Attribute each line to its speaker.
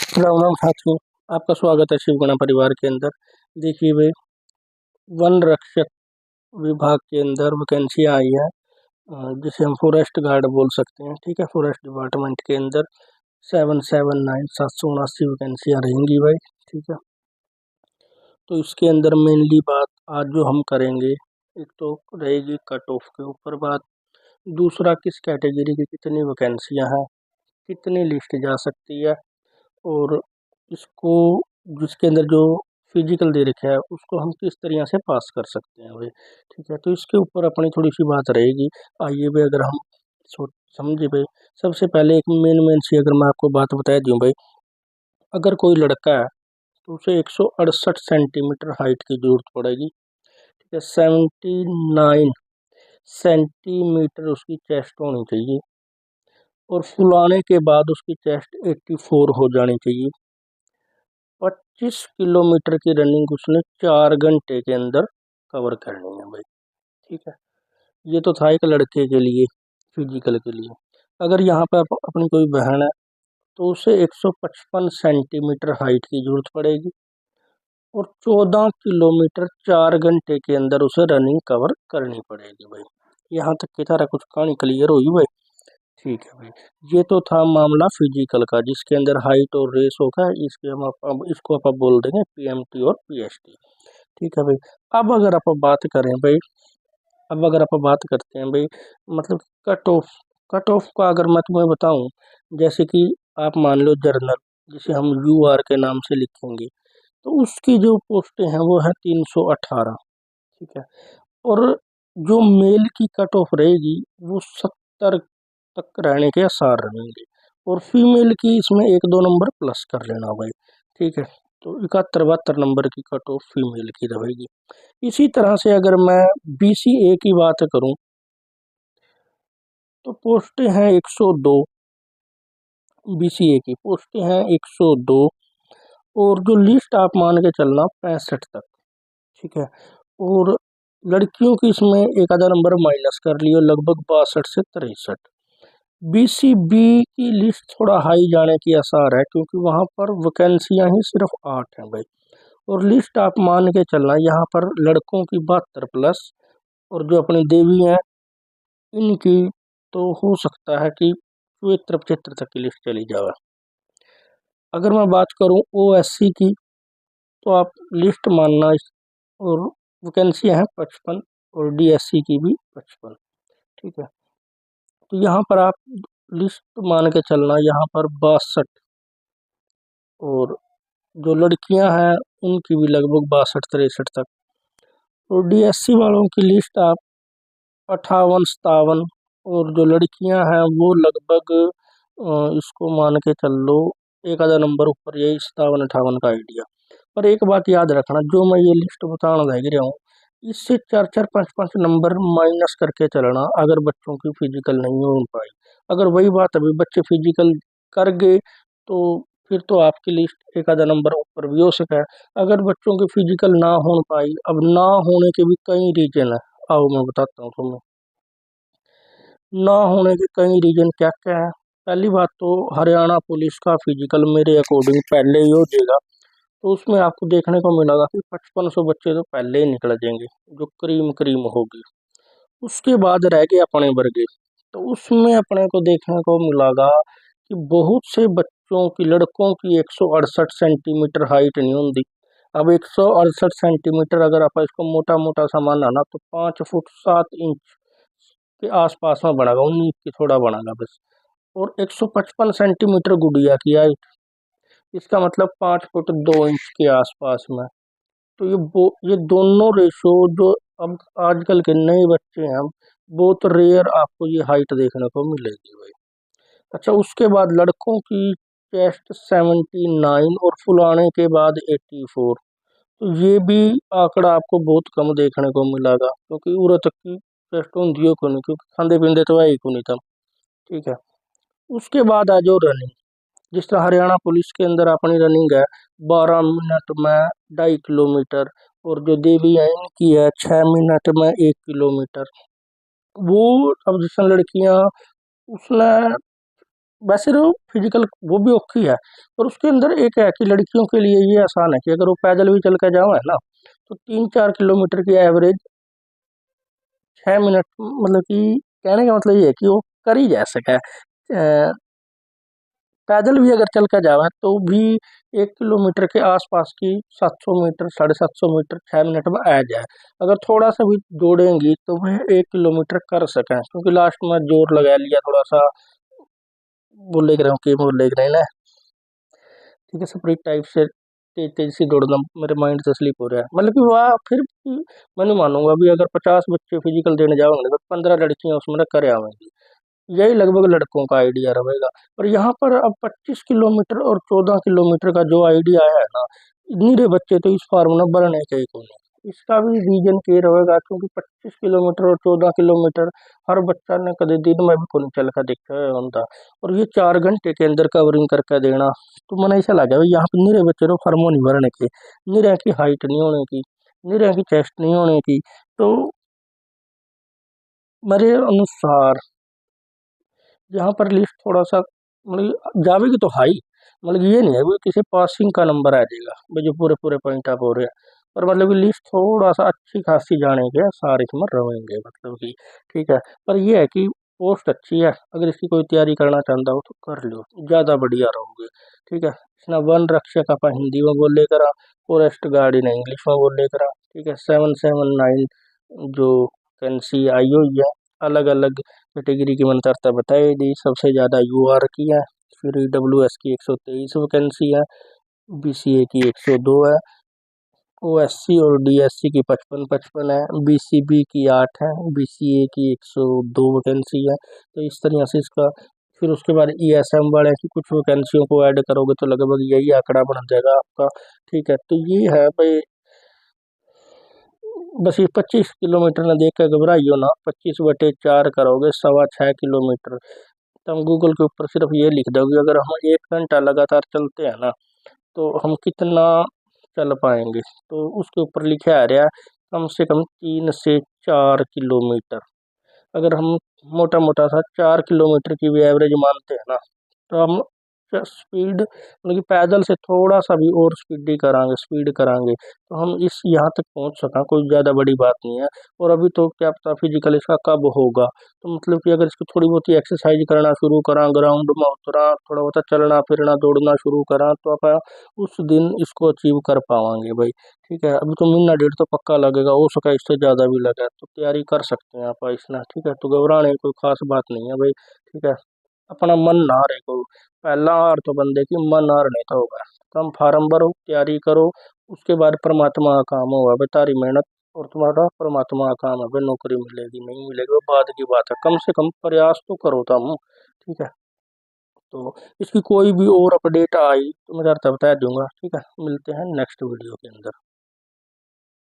Speaker 1: राम राम साथियों। आपका स्वागत है शिवगणा परिवार के अंदर। देखिए भाई, वन रक्षक विभाग के अंदर वैकेंसी आई है, जिसे हम फॉरेस्ट गार्ड बोल सकते हैं। ठीक है, फॉरेस्ट डिपार्टमेंट के अंदर 779 वैकेंसियाँ रहेंगी भाई। ठीक है, तो इसके अंदर मेनली बात आज जो हम करेंगे, एक तो रहेगी कट ऑफ के ऊपर बात, दूसरा किस कैटेगरी की कितनी वैकेंसियाँ हैं, कितनी लिस्ट जा सकती है, और इसको जिसके अंदर जो फिजिकल दे रखा है उसको हम किस तरह से पास कर सकते हैं भाई। ठीक है, तो इसके ऊपर अपनी थोड़ी सी बात रहेगी। आइए भाई, अगर हम समझे भाई, सबसे पहले एक मेन सी अगर मैं आपको बात बता दूं भाई, अगर कोई लड़का है तो उसे 168 सेंटीमीटर हाइट की जरूरत पड़ेगी। ठीक है, 79 सेंटीमीटर उसकी चेस्ट होनी चाहिए, और फुलाने के बाद उसकी चेस्ट 84 हो जानी चाहिए। 25 किलोमीटर की रनिंग उसने 4 घंटे के अंदर कवर करनी है भाई। ठीक है, ये तो था एक लड़के के लिए, फिजिकल के लिए। अगर यहाँ पर अपनी कोई बहन है तो उसे 155 सेंटीमीटर हाइट की जरूरत पड़ेगी, और 14 किलोमीटर 4 घंटे के अंदर उसे रनिंग कवर करनी पड़ेगी भाई। यहाँ तक की सारा कुछ कहानी क्लियर हुई भाई। ठीक है भाई, ये तो था मामला फिजिकल का, जिसके अंदर हाइट और रेस होगा। इसके हम अब इसको आप बोल देंगे पीएमटी और पीएसटी। ठीक है भाई। अब अगर आप बात करें भाई, अब अगर आप बात करते हैं भाई, मतलब कट ऑफ का अगर मैं तुम्हें बताऊं, जैसे कि आप मान लो जर्नल, जिसे हम यूआर के नाम से लिखेंगे, तो उसकी जो पोस्टें हैं वो है 318। ठीक है, और जो मेल की कट ऑफ रहेगी वो 70 तक रहने के आसार रहेंगे, और फीमेल की इसमें 1-2 नंबर प्लस कर लेना भाई। ठीक है, तो 71-72 नंबर की कट ऑफ फीमेल की रहेगी। इसी तरह से अगर मैं बीसीए की बात करूं तो पोस्टें हैं 102, बीसीए की पोस्टें हैं 102, और जो लिस्ट आप मान के चलना 65 तक। ठीक है, और लड़कियों की इसमें एक आधा नंबर माइनस कर लियो, लगभग 62 से 63। बीसीबी की लिस्ट थोड़ा हाई जाने की आसार है, क्योंकि वहां पर वैकेंसियां ही सिर्फ 8 हैं भाई। और लिस्ट आप मान के चलना यहाँ पर लड़कों की 72 प्लस, और जो अपनी देवी हैं इनकी तो हो सकता है कि 74-75 तक की लिस्ट चली जाए। अगर मैं बात करूं ओएससी की, तो आप लिस्ट मानना और वैकेंसी है 55, और डीएससी की भी 55। ठीक है, तो यहाँ पर आप लिस्ट मान के चलना, यहाँ पर 62, और जो लड़कियां हैं उनकी भी लगभग 62-63 तक। और डीएससी वालों की लिस्ट आप 58-57, और जो लड़कियां हैं वो लगभग इसको मान के चल लो एक आधा नंबर ऊपर, यही 57-58 का आइडिया। पर एक बात याद रखना, जो मैं ये लिस्ट बताना लग रहा हूँ, इससे 4-4, 5-5 नंबर माइनस करके चलना, अगर बच्चों की फिजिकल नहीं हो पाई। अगर वही बात अभी बच्चे फिजिकल कर गए तो फिर तो आपकी लिस्ट एक आधा नंबर ऊपर भी हो सका है। अगर बच्चों की फिजिकल ना हो पाई, अब ना होने के भी कई रीजन है, आओ मैं बताता हूँ तुम्हें। ना होने के कई रीजन क्या क्या है। पहली बात तो हरियाणा पुलिस का फिजिकल मेरे अकॉर्डिंग पहले ही हो जाएगा, तो उसमें आपको देखने को मिलेगा कि 5500 बच्चे तो पहले ही निकल जाएंगे, जो क्रीम क्रीम होगी। उसके बाद रह गए अपने वर्गे, तो उसमें अपने को देखने को मिलेगा कि बहुत से बच्चों की, लड़कों की 168 सेंटीमीटर हाइट नहीं होती। अब 168 सेंटीमीटर अगर आप इसको मोटा मोटा सा माना ना, तो 5 फुट 7 इंच के आसपास में बढ़ेगा, 19 की थोड़ा बढ़ेगा बस। और 155 सेंटीमीटर गुड़िया की हाइट, इसका मतलब 5 फुट 2 इंच के आसपास में। तो ये दोनों रेशो जो अब आजकल के नए बच्चे हैं, बहुत रेयर आपको ये हाइट देखने को मिलेगी भाई। अच्छा, उसके बाद लड़कों की चेस्ट 79, और फुलाने के बाद 84। तो ये भी आंकड़ा आपको बहुत कम देखने को मिलेगा, क्योंकि उरे तक की चेस्ट होंगी को नहीं, क्योंकि खांदे पींदे तो है ही को नहीं था। ठीक है, उसके बाद आ जाओ रनिंग। जिस तरह हरियाणा पुलिस के अंदर अपनी रनिंग है 12 मिनट में 2.5 किलोमीटर, और जो देवी है इनकी है 6 मिनट में 1 किलोमीटर। वो अब जिस लड़कियां उसने वैसे तो फिजिकल वो भी औखी है, पर उसके अंदर एक है कि लड़कियों के लिए ये आसान है कि अगर वो पैदल भी चल के जाओ है ना, तो 3-4 किलोमीटर की एवरेज 6 मिनट, मतलब कि कहने का मतलब ये है कि वो कर ही जा सके। पैदल भी अगर चल कर जावे तो भी 1 किलोमीटर के आसपास की 700 मीटर 750 मीटर 6 मिनट में आ जाए। अगर थोड़ा सा भी दौड़ेंगी तो वह 1 किलोमीटर कर सकें, क्योंकि लास्ट में जोर लगा लिया थोड़ा सा, बोले रहे हो कि बोले रहे ना, ठीक है, स्प्रिट टाइप से तेज तेज सी दौड़ना मेरे माइंड से स्लिप हो रहा है, मतलब कि वाह फिर भी मैं नहीं मानूंगा अभी अगर 50 बच्चे फिजिकल देने जाओगे तो 15 लड़कियां उसमें करे आवेंगी। यही लगभग लड़कों का आइडिया रहेगा। और यहाँ पर अब 25 किलोमीटर और 14 किलोमीटर का जो आइडिया है ना, निरे बच्चे तो इस फार्म में भरने के ही को नहीं। इसका भी रीजन ये रहेगा क्योंकि 25 किलोमीटर और 14 किलोमीटर हर बच्चा ने कभी दिन में भी को नहीं चल कर देखा है होता। और ये 4 घंटे के अंदर कवरिंग करके देना, तो मैंने ऐसा लगा भाई यहाँ पे निरे बच्चे तो फार्मो नहीं भरने के, निरे की हाइट नहीं होने की, निरे की चेस्ट नहीं होने की। तो मेरे अनुसार यहाँ पर लिस्ट थोड़ा सा मतलब जावेगी तो हाई, मतलब ये नहीं है कि किसी पासिंग का नंबर आ जाएगा भाई जो पूरे पूरे पॉइंट आप हो रहे हैं, पर मतलब कि लिस्ट थोड़ा सा अच्छी खासी जानेंगे सारे इसमें रहेंगे, मतलब कि ठीक है। पर ये है कि पोस्ट अच्छी है, अगर इसकी कोई तैयारी करना चाहता हो तो कर लो, ज़्यादा बढ़िया रहोगे। ठीक है, इसना वन रक्षक आप हिंदी में बोल लेकर, फॉरेस्ट गार्ड इन इंग्लिश में बोल लेकर, ठीक है। 779 जो वैकेंसी आई हुई है, अलग अलग कैटेगरी की मंत्रता बताई दी, सबसे ज़्यादा यूआर की है, फिर ईडब्ल्यूएस की 123 वैकेंसी है, बीसीए की 102 है, ओएससी और डीएससी की 55-55 है, बीसीबी की 8 है, बीसीए की 102 वैकेंसी है। तो इस तरह से इसका, फिर उसके बाद ईएसएम वाले की कुछ वैकेंसियों को ऐड करोगे तो लगभग यही आंकड़ा बन जाएगा आपका। ठीक है, तो ये है भाई, बस ये 25 किलोमीटर ना देख कर घबराइयो ना, 25/4 करोगे 6.25 किलोमीटर। तो हम गूगल के ऊपर सिर्फ ये लिख दोगे अगर हम 1 घंटा लगातार चलते हैं ना तो हम कितना चल पाएंगे, तो उसके ऊपर लिखा आ रहा है कम से कम 3 से 4 किलोमीटर। अगर हम मोटा मोटा सा 4 किलोमीटर की भी एवरेज मानते हैं ना, तो हम स्पीड मतलब कि पैदल से थोड़ा सा भी और स्पीड करांगे तो हम इस यहाँ तक पहुँच सका, कोई ज़्यादा बड़ी बात नहीं है। और अभी तो क्या पता फिजिकल इसका कब होगा, तो मतलब कि अगर इसको थोड़ी बहुत एक्सरसाइज करना शुरू करा, ग्राउंड में उतरा, थोड़ा बहुत चलना फिरना दौड़ना शुरू करा, तो आप उस दिन इसको अचीव कर पावांगे भाई। ठीक है, अभी तो महीना डेढ़ तो पक्का लगेगा, हो सका इससे ज़्यादा भी लगे, तो तैयारी कर सकते हैं आप इसना। ठीक है, तो घबराने की कोई खास बात नहीं है भाई। ठीक है, अपना मन ना रहे को, पहला हार तो बंदे की मन हार नहीं तो होगा। तो हम फार्म भरो, तैयारी करो, उसके बाद परमात्मा का काम होगा भाई, तारी मेहनत और तुम्हारा परमात्मा का काम है भाई, नौकरी मिलेगी नहीं मिलेगी वो बाद की बात है, कम से कम प्रयास तो करो तुम। ठीक है, तो इसकी कोई भी और अपडेट आई तो मैं बता दूंगा। ठीक है, मिलते हैं नेक्स्ट वीडियो के अंदर।